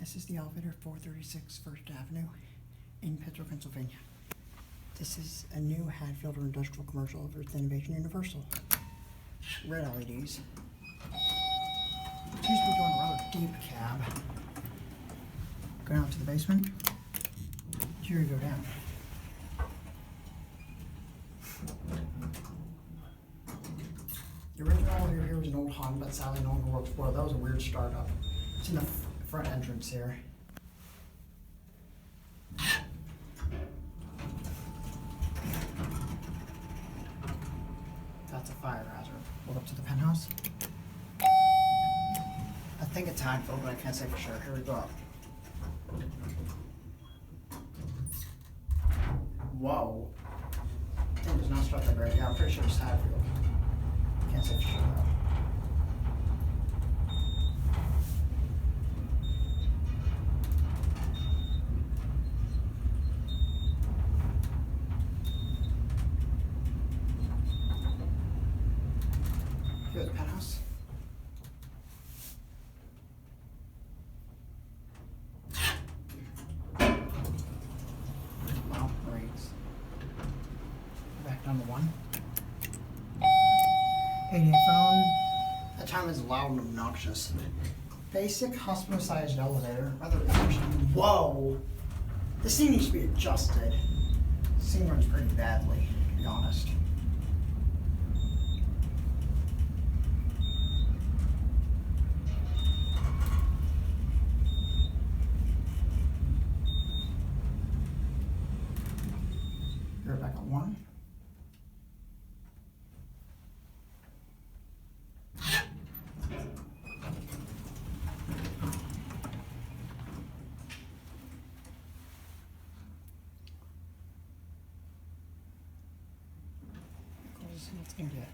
This is the elevator, 436 First Avenue in Pittsburgh, Pennsylvania. This is a new Hadfield or industrial commercial over at Innovation Universal. Red LEDs. Seems to be doing a rather deep cab. Going out to the basement. Here you go down. The original elevator here was an old Haughton, but sadly no longer works for it. That was a weird startup. It's in the front entrance here. That's a fire hazard. Hold up to the penthouse. I think it's Hadfield, but I can't say for sure. Here we go. Whoa. Thing does not start that great. Yeah, I'm pretty sure it's Hadfield. Can't say for sure though. Here's the penthouse. Wow, rates. Back down to 1. 88 phone. That time is loud and obnoxious. Basic hospital-sized elevator. Rather interesting. Whoa! This thing needs to be adjusted. This thing runs pretty badly, to be honest. You're back on 1. Let's get it.